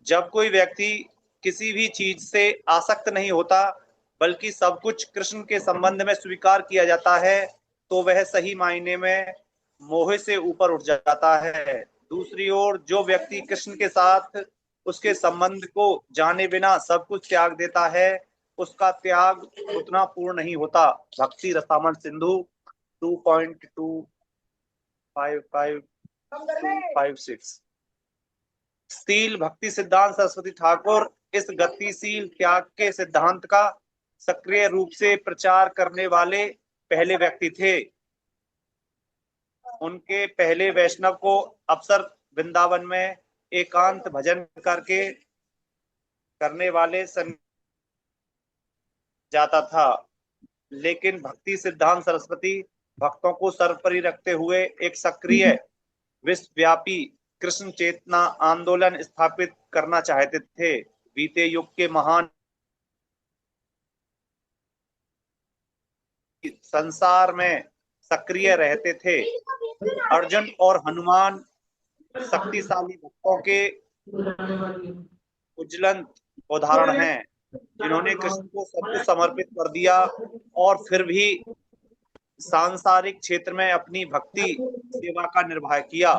जब कोई व्यक्ति किसी भी चीज से आसक्त नहीं होता बल्कि सब कुछ कृष्ण के संबंध में स्वीकार किया जाता है तो वह सही मायने में मोह से ऊपर उठ जाता है। दूसरी ओर जो व्यक्ति कृष्ण के साथ उसके संबंध को जाने बिना सब कुछ त्याग देता है उसका त्याग उतना पूर्ण नहीं होता। भक्ति रसामन सिंधु 2.25556। शील भक्ति सिद्धांत सरस्वती ठाकुर इस गतिशील त्याग के सिद्धांत का सक्रिय रूप से प्रचार करने वाले पहले व्यक्ति थे। उनके पहले वैष्णव को अक्सर वृंदावन में एकांत भजन करने वाले जाता था, लेकिन भक्ति सिद्धांत सरस्वती भक्तों को सर्वोपरि रखते हुए एक सक्रिय विश्वव्यापी कृष्ण चेतना आंदोलन स्थापित करना चाहते थे। बीते युग के महान संसार में सक्रिय रहते थे। अर्जुन और हनुमान शक्तिशाली भक्तों के उज्ज्वलंत उदाहरण हैं जिन्होंने कृष्ण को सब कुछ समर्पित कर दिया और फिर भी सांसारिक क्षेत्र में अपनी भक्ति सेवा का निर्वाह किया।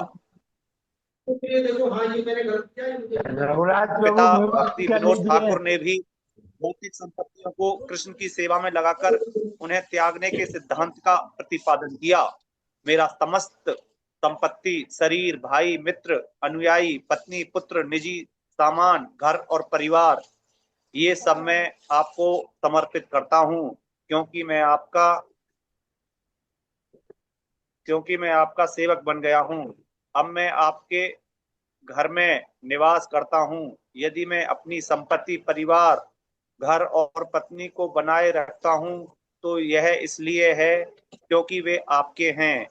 पिता भक्ति विनोद ठाकुर ने भी भौतिक संपत्तियों को कृष्ण की सेवा में लगाकर उन्हें त्यागने के सिद्धांत का प्रतिपादन किया। मेरा समस्त संपत्ति, शरीर, भाई, मित्र, अनुयायी, पत्नी, पुत्र, निजी सामान, घर और परिवार, ये सब मैं आपको समर्पित करता हूँ क्योंकि मैं आपका सेवक बन गया हूँ। अब मैं आपके घर में निवास करता हूँ। यदि मैं अपनी संपत्ति, परिवार, घर और पत्नी को बनाए रखता हूँ तो यह इसलिए है क्योंकि वे आपके हैं।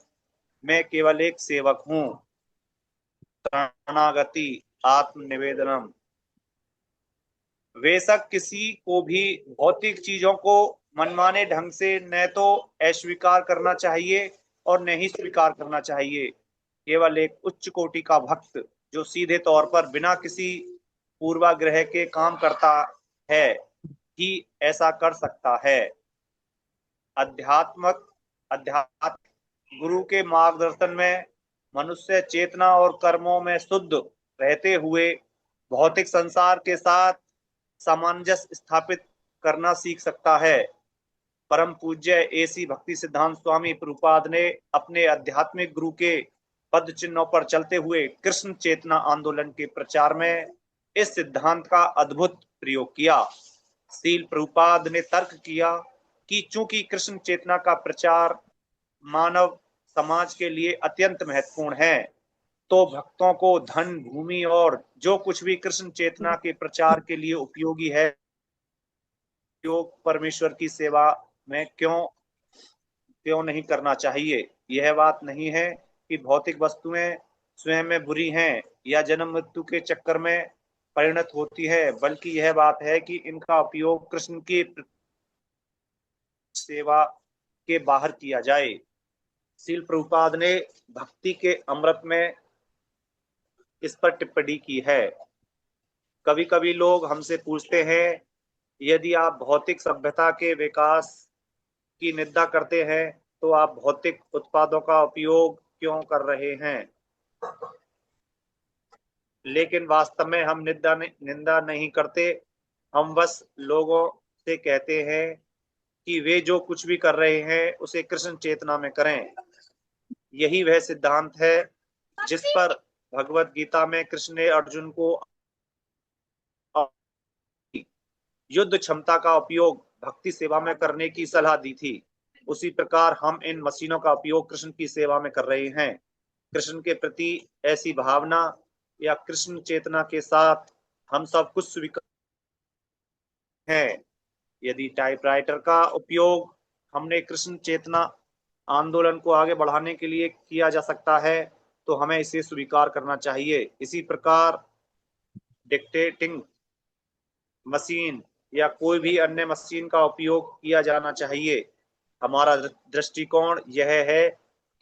मैं केवल एक सेवक हूँ। शरणागति आत्मनिवेदनम। बेशक किसी को भी भौतिक चीजों को मनमाने ढंग से न तो अस्वीकार करना चाहिए और न ही स्वीकार करना चाहिए। केवल एक उच्च कोटि का भक्त जो सीधे तौर पर बिना किसी पूर्वाग्रह के काम करता है ही ऐसा कर सकता है। अध्यात्म गुरु के मार्गदर्शन में मनुष्य चेतना और कर्मों में शुद्ध रहते हुए भौतिक संसार के साथ सामंजस्य स्थापित करना सीख सकता है। परम पूज्य एसी भक्ति सिद्धांत स्वामी प्रभुपाद ने अपने आध्यात्मिक गुरु के पद चिन्हों पर चलते हुए कृष्ण चेतना आंदोलन के प्रचार में इस सिद्धांत का अद्भुत प्रयोग किया। शील प्रभुपाद ने तर्क किया कि चूंकि कृष्ण चेतना का प्रचार मानव समाज के लिए अत्यंत महत्वपूर्ण है, तो भक्तों को धन, भूमि और जो कुछ भी कृष्ण चेतना के प्रचार के लिए उपयोगी है, उपयोग परमेश्वर की सेवा में क्यों क्यों नहीं करना चाहिए। यह बात नहीं है कि भौतिक वस्तुएं स्वयं में बुरी हैं या जन्म मृत्यु के चक्कर में परिणत होती है, बल्कि यह बात है कि इनका उपयोग कृष्ण की सेवा के बाहर किया जाए। श्रील प्रभुपाद ने भक्ति के अमृत में इस पर टिप्पणी की है। कभी कभी लोग हमसे पूछते हैं, यदि आप भौतिक सभ्यता के विकास की निंदा करते हैं तो आप भौतिक उत्पादों का उपयोग क्यों कर रहे हैं। लेकिन वास्तव में हम निंदा नहीं करते, हम बस लोगों से कहते हैं कि वे जो कुछ भी कर रहे हैं उसे कृष्ण चेतना में करें। यही वह सिद्धांत है जिस पर भगवत गीता में कृष्ण ने अर्जुन को युद्ध क्षमता का उपयोग भक्ति सेवा में करने की सलाह दी थी। उसी प्रकार हम इन मशीनों का उपयोग कृष्ण की सेवा में कर रहे हैं। कृष्ण के प्रति ऐसी भावना या कृष्ण चेतना के साथ हम सब कुछ स्वीकार हैं। यदि टाइपराइटर का उपयोग हमने कृष्ण चेतना आंदोलन को आगे बढ़ाने के लिए किया जा सकता है तो हमें इसे स्वीकार करना चाहिए। इसी प्रकार डिक्टेटिंग मशीन या कोई भी अन्य मशीन का उपयोग किया जाना चाहिए। हमारा दृष्टिकोण यह है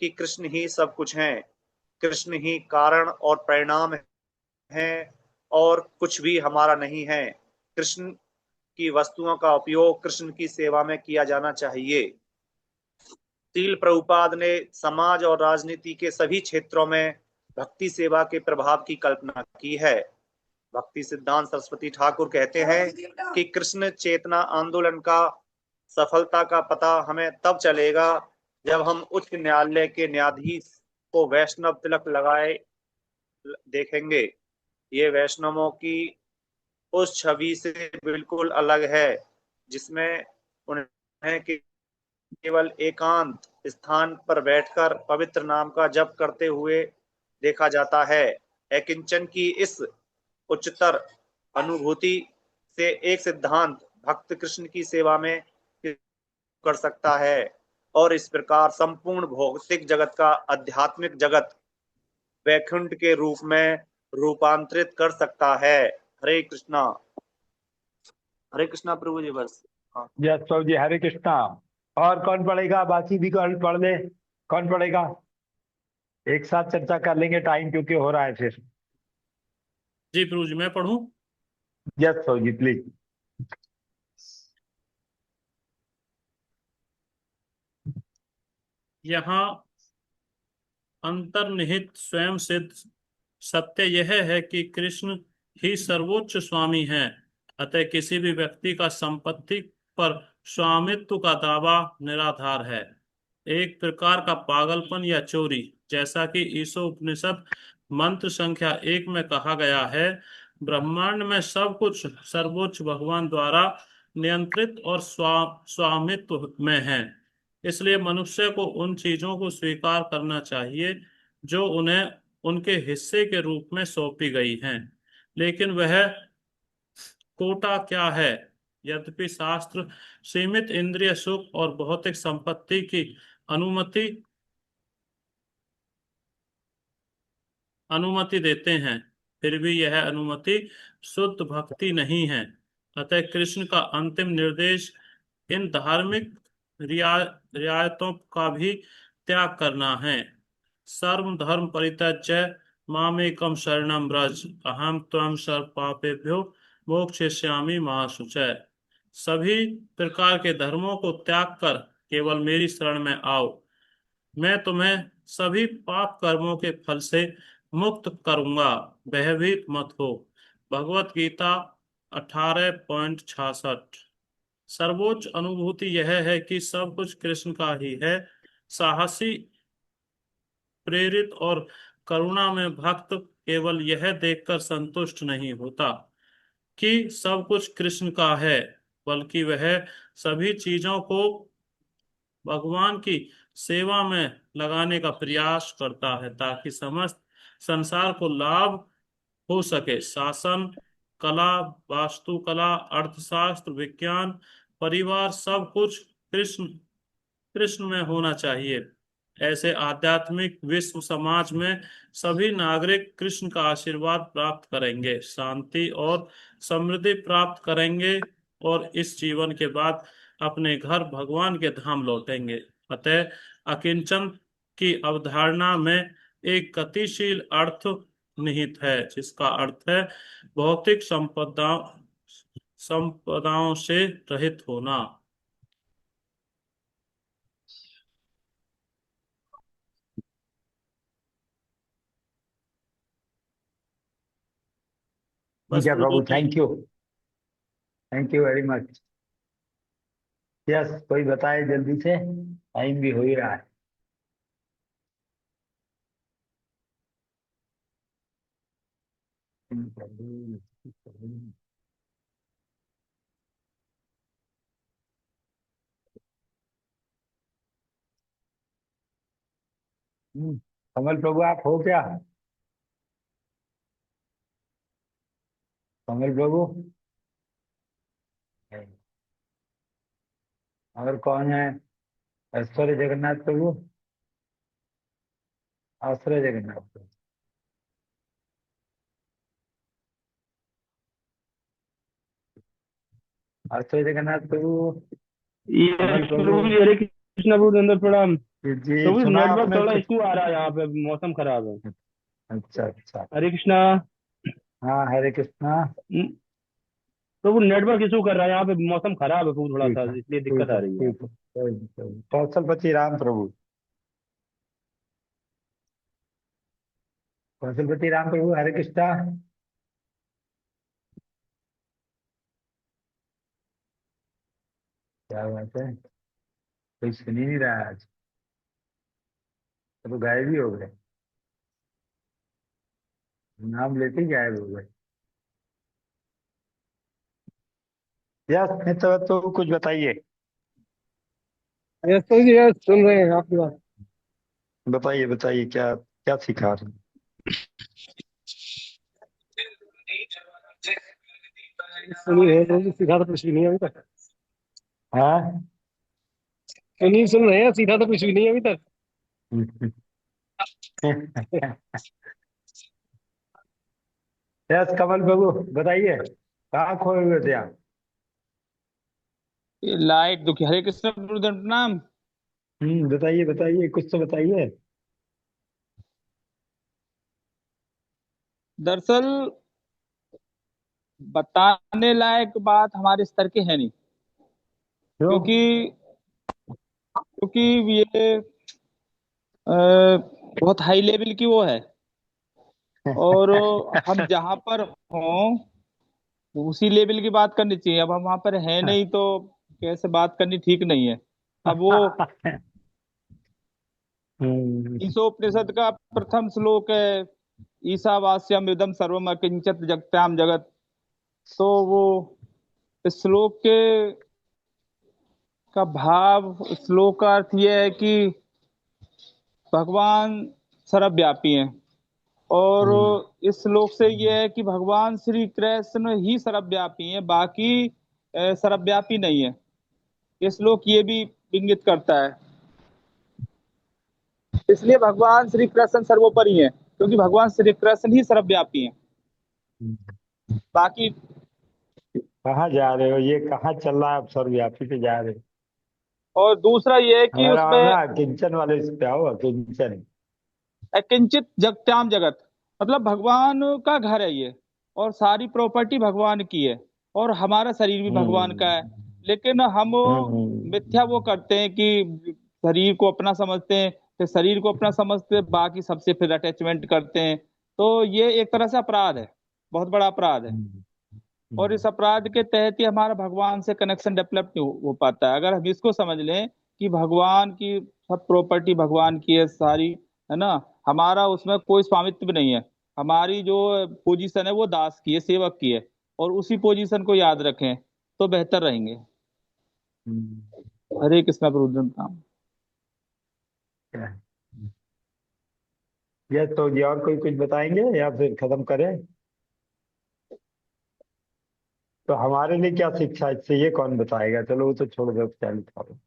कि कृष्ण ही सब कुछ हैं, कृष्ण ही कारण और परिणाम हैं और कुछ भी हमारा नहीं है। कृष्ण की वस्तुओं का उपयोग कृष्ण की सेवा में किया जाना चाहिए। श्रील प्रभुपाद ने समाज और राजनीति के सभी क्षेत्रों में भक्ति सेवा के प्रभाव की कल्पना की है। भक्ति सिद्धांत सरस्वती ठाकुर कहते हैं कि कृष्ण चेतना आंदोलन का सफलता का पता हमें तब चलेगा जब हम उच्च न्यायालय के न्यायाधीश को वैष्णव तिलक लगाए देखेंगे। ये वैष्णवों की उस छवि से बिल्कुल अलग है जिसमें उन्हें केवल एकांत स्थान पर बैठकर पवित्र नाम का जप करते हुए देखा जाता है। एकिंचन की इस उच्चतर अनुभूति से एक सिद्धांत भक्त कृष्ण की सेवा में कर सकता है और इस प्रकार संपूर्ण भौतिक जगत का आध्यात्मिक जगत वैकुंठ के रूप में रूपांतरित कर सकता है। हरे कृष्णा। हरे कृष्णा प्रभु जी। बस हाँ। यस प्रभु जी, हरे कृष्णा। और कौन पढ़ेगा? बाकी भी कौन पढ़ ले? कौन पढ़ेगा? एक साथ चर्चा कर लेंगे, टाइम क्योंकि हो रहा है फिर। जी प्रभु जी, मैं पढ़ूं? Yes Prabhu ji, please. यहाँ अंतर्निहित स्वयं सिद्ध सत्य यह है कि कृष्ण ही सर्वोच्च स्वामी हैं। अतः किसी भी व्यक्ति का संपत्ति पर स्वामित्व का दावा निराधार है, एक प्रकार का पागलपन या चोरी। जैसा कि ईशोपनिषद मंत्र संख्या 1 में कहा गया है, ब्रह्मांड में सब कुछ सर्वोच्च भगवान द्वारा नियंत्रित और स्वामित्व में है। इसलिए मनुष्य को उन चीजों को स्वीकार करना चाहिए जो उन्हें उनके हिस्से के रूप में सौंपी गई हैं। लेकिन वह कोटा क्या है? यद्यपि शास्त्र सीमित इंद्रिय सुख और भौतिक संपत्ति की अनुमति अनुमति देते हैं, फिर भी यह अनुमति शुद्ध भक्ति नहीं है। अतः कृष्ण का अंतिम निर्देश इन धार्मिक रियायतों का भी त्याग करना है। सर्व धर्म परित्यज्य मामेकम शरणम व्रज, अहम त्वं सर्व पापेभ्यो मोक्षयिष्यामि मा शुचय। सभी प्रकार के धर्मों को त्याग कर केवल मेरी शरण में आओ, मैं तुम्हें सभी पाप कर्मों के फल से मुक्त करूंगा, भयभीत मत हो। भगवत गीता 18.66। सर्वोच्च अनुभूति यह है कि सब कुछ कृष्ण का ही है। साहसी, प्रेरित और करुणा में भक्त केवल यह देखकर संतुष्ट नहीं होता कि सब कुछ कृष्ण का है, बल्कि वह सभी चीजों को भगवान की सेवा में लगाने का प्रयास करता है ताकि समस्त संसार को लाभ हो सके। शासन, कला, वास्तुकला, अर्थशास्त्र, विज्ञान, परिवार, सब कुछ कृष्ण कृष्ण में होना चाहिए। ऐसे आध्यात्मिक विश्व समाज में सभी नागरिक कृष्ण का आशीर्वाद प्राप्त करेंगे, शांति और समृद्धि प्राप्त करेंगे और इस जीवन के बाद अपने घर भगवान के धाम लौटेंगे। अतः अकिंचन की अवधारणा में एक गतिशील अर्थ निहित है, जिसका अर्थ है भौतिक संपदाओं से रहित होना। बस ठीक है प्रभु, प्रभु, thank you very much. Yes, कोई बताए जल्दी से, टाइम भी हो ही रहा है। कमल प्रभु, आप हो क्या? कमल प्रभु, और कौन है? ऐश्वर्य जगन्नाथ प्रभु, आश्रय जगन्नाथ प्रभु। आश्रय जगन्नाथ प्रभु, कमल यस प्रभु प्रभु जी, हरे कृष्ण प्रभु, दंडवत प्रणाम जी। प्रभु। सुना नेटवर्क आपने थोड़ा तो? इशू आ रहा है, यहाँ पे मौसम खराब है। अच्छा अच्छा। हरे कृष्णा। हाँ, हरे कृष्णा। प्रभु नेटवर्क इशू कर रहा है, यहाँ पे मौसम खराब है प्रभु, थोड़ा ठीक सा है, इसलिए ठीक दिक्कत आ है, रही है। ठीक है, कोई नहीं, कोई नहीं। कौशलपति राम प्रभु, कौशलपति राम प्रभु, हरे कृष्णा। क्या बात है, कोई सुन ही नहीं रहा है आज, तो गायब ही हो गए, नाम लेते ही गायब हो गए। यस, तो कुछ बताइए, यस तो जी, यस सुन रहे हैं आपकी बात। बताइए बताइए, क्या क्या सिखा रहे हैं? सुनी है प्रभु, सीधा तो कुछ भी नहीं है अभी तक। हाँ। सुनी सुन रहे हैं, सीधा तो कुछ भी नहीं है अभी तक। यस, कमल प्रभु बताइए, कहाँ खोए हुए थे आप? ये लाइट दुखी। हरे कृष्ण प्रभु, दंड प्रणाम। बताइए बताइए, कुछ तो बताइए। दरअसल बताने लायक बात हमारे स्तर के है नहीं, क्यों? क्योंकि क्योंकि ये बहुत हाई लेवल की वो है, और हम जहाँ पर हों उसी लेवल की बात करनी चाहिए। अब हम वहां पर है नहीं तो कैसे बात करनी ठीक नहीं है। अब वो ईशोपनिषद का प्रथम श्लोक है, ईशावास्यम इदम सर्वम अकिंचित जगत्याम जगत। तो वो इस श्लोक के का भाव, श्लोक का अर्थ यह है कि भगवान सर्वव्यापी हैं, और इस श्लोक से यह है कि भगवान श्री कृष्ण ही सर्वव्यापी हैं, बाकी सर्वव्यापी नहीं है। ये श्लोक ये भी इंगित करता है। इसलिए भगवान श्री कृष्ण सर्वोपरि हैं, क्योंकि भगवान श्री कृष्ण ही सर्वव्यापी हैं, बाकी। कहाँ जा रहे हो, ये कहाँ चल रहा है, आप सर्वव्यापी पे जा रहे हो? और दूसरा ये है कि हमारा उसमें ना किंचन वाले इस पे आओ, किंचन। अकिंचित जगत्याम जगत, मतलब भगवान का घर है ये, और सारी प्रॉपर्टी भगवान की है, और हमारा शरीर भी भगवान का है। लेकिन हम मिथ्या वो करते हैं कि शरीर को अपना समझते हैं, फिर शरीर को अपना समझते हैं, बाकी सबसे फिर अटैचमेंट करते हैं। तो ये एक तरह से अपराध है, बहुत बड़ा अपराध है। और इस अपराध के तहत ही हमारा भगवान से कनेक्शन डेवलप नहीं हो पाता है। अगर हम इसको समझ लें कि भगवान की सब प्रॉपर्टी भगवान की है सारी, है ना, हमारा उसमें कोई स्वामित्व नहीं है, हमारी जो पोजीशन है वो दास की है, सेवक की है, और उसी पोजीशन को याद रखें। तो बेहतर रहेंगे। हम्म, हरे कृष्णा प्रभु नित्यानंद। क्या है? ये तो जी और कोई कुछ बताएंगे या फिर खत्म करें? तो हमारे लिए क्या शिक्षा है इससे, ये कौन बताएगा? चलो वो तो छोड़ दो, क्या लिखा हो।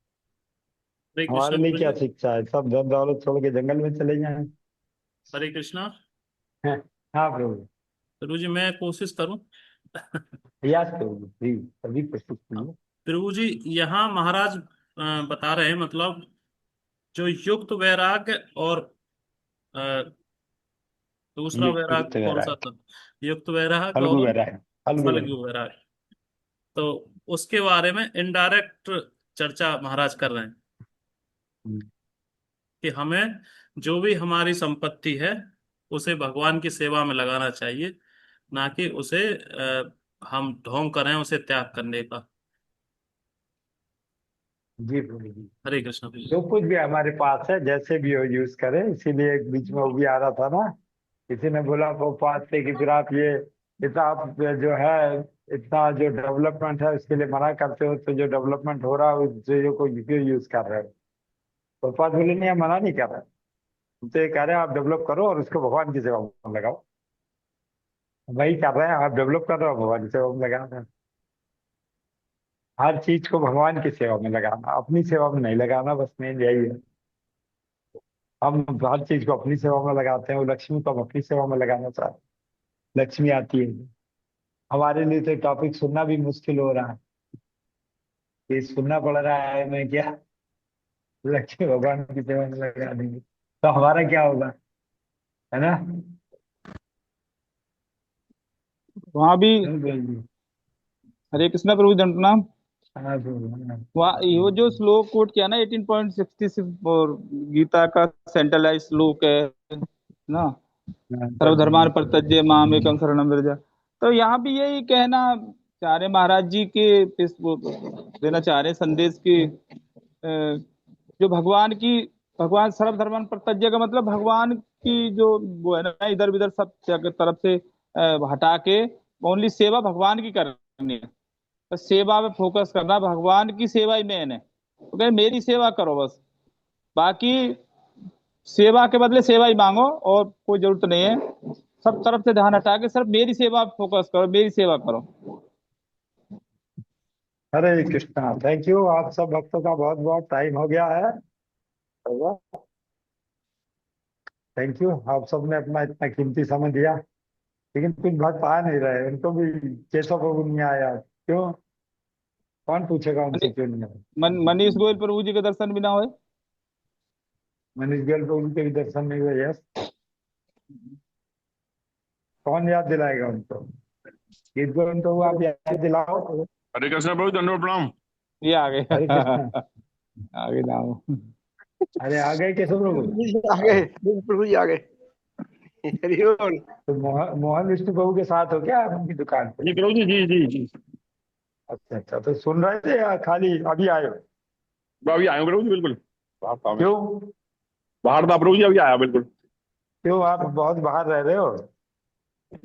हरे हमारे कृष्णा लिए प्रभु क्या जी। शिक्षा है? सब धन दौलत छोड़ के जंगल में चले जाएं? हरे कृष्णा हाँ प्रभु। प्रभु जी, मैं कोशिश करूं। प्रयास प्रभु जी, सभी कोशिश कीजिए। प्रभु जी, यहाँ महाराज बता रहे हैं, मतलब जो युक्त वैराग्य और अ, दूसरा वैराग्य युक्त कौन सा वैराग्य, था? युक्त वैराग्य फल्गु और वैराग्य, फल्गु वैराग्य। फल्गु वैराग्य। तो उसके बारे में इनडायरेक्ट चर्चा महाराज कर रहे हैं हम्म, कि हमें जो भी हमारी संपत्ति है उसे भगवान की सेवा में लगाना चाहिए, ना कि उसे हम ढोंग करें उसे त्याग करने का। जी प्रभु जी। हरे कृष्ण प्रभु जो जी। कुछ भी हमारे पास है जैसे भी हो यूज करें, इसीलिए एक बीच में वो भी आ रहा था ना, किसी ने बोला प्रभुपाद से कि फिर आप ये इतना आप जो है, इतना जो डेवलपमेंट है उसके लिए मना करते हो, तो जो डेवलपमेंट हो रहा है उस चीजों को क्यों यूज कर रहे हो? प्रभुपाद बोले नहीं, हम मना नहीं कर रहे, हम तो ये कह रहे हैं आप डेवलप करो और उसको भगवान की सेवा में लगाओ। वही कर रहे हैं, आप डेवलप कर रहे हो, भगवान की सेवा में लगा रहे हैं। हर चीज को भगवान की सेवा में लगाना, अपनी सेवा में नहीं लगाना, बस मेन यही है। हम हर चीज को अपनी सेवा में लगाते हैं, वो लक्ष्मी को हम अपनी सेवा में लगाना चाहते हैं, लक्ष्मी आती है। हमारे लिए तो टॉपिक सुनना भी मुश्किल हो रहा है, ये सुनना पड़ रहा है, मैं क्या लक्ष्मी भगवान की सेवा में लगा देंगे तो हमारा क्या होगा, है ना? वहां भी चल बोलिए। हरे कृष्णा प्रभु दंडनाम। हाँ बोलिए, हाँ। वहाँ वो जो श्लोक कोट किया ना 18.66 और गीता का सेंट्रलाइज श्लोक है ना, हाँ, कर सर्वधर्मान दीजिए। परित्यज्य माम एकम शरणम व्रज। तो यहाँ भी यही कहना चाह रहे महाराज जी के वो देना चाह रहे संदेश की, जो भगवान सर्वधर्मान परित्यज्य का मतलब भगवान की जो वो है ना, इधर उधर सब तरफ से हटा के ओनली सेवा भगवान की करनी है। तो सेवा पे फोकस करना, भगवान की सेवा ही मेन है। तो कहे मेरी सेवा करो बस, बाकी सेवा के बदले सेवा ही मांगो और कोई जरूरत नहीं है। सब तरफ से ध्यान हटा के सिर्फ मेरी सेवा पे फोकस करो, मेरी सेवा करो। हरे कृष्णा, थैंक यू। आप सब भक्तों का बहुत बहुत टाइम हो गया है। थैंक यू, आप सबने अपना इतना कीमती समय दिया। लेकिन कुछ भक्त आ नहीं रहे, उनको भी केशव प्रभु नहीं आया, क्यों? कौन पूछेगा उनसे क्यों नहीं आया? मनीष गोयल प्रभु जी के दर्शन भी ना हुए। मनीष गोयल प्रभु के भी दर्शन नहीं हुए, यस। कौन याद दिलाएगा उनको? गीत गोविंद प्रभु आप याद दिलाओ। हरे कृष्ण प्रभु, दंडवत प्रणाम। ये आ गए हरे कृष्णा। आ गए नाम। अरे आ गए केशव प्रभु। आ गए प्रभु जी, आ गए। हरिओम। तो मोहन विष्णु प्रभु के साथ हो क्या आप उनकी दुकान पे? जी प्रभु जी, जी जी जी। अच्छा अच्छा, तो सुन रहे थे या खाली अभी आए हो? अभी आया हूँ प्रभु जी, बिल्कुल। क्यों? बाहर था प्रभु जी, अभी आया बिल्कुल। क्यों, आप बहुत बाहर रह रहे हो?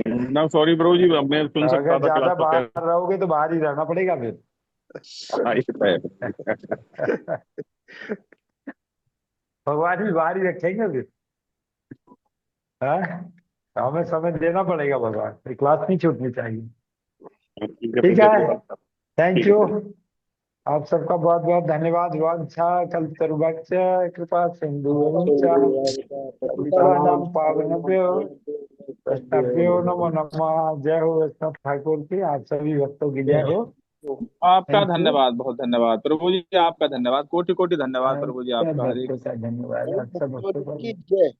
ना सॉरी प्रभु जी, अब मैं सुन सकता अगर था ज्यादा क्लास तो बाहर रहोगे तो बाहर ही रहना पड़ेगा फिर। हाँ, ये तो है। भगवान भी बाहर ही रखेंगे फिर, हाँ? तो हमें समय देना पड़ेगा भगवान, क्लास नहीं छूटनी चाहिए। ठीक है, थैंक यू। आप सबका बहुत बहुत धन्यवाद। वांछा कल्पतरुभ्यश्च कृपा सिंधुश्च पतितानां पावनेभ्यो वैष्णवेभ्यो नमो नमः। जय हो वैष्णव ठाकुर की, आप सभी भक्तों की जय हो। आपका थैंक यू। धन्यवाद, बहुत धन्यवाद प्रभु जी, आपका धन्यवाद, कोटि कोटि धन्यवाद प्रभु जी सब आपका। हरे भक्तों का धन्यवाद, आप सब भक्तों का की जय।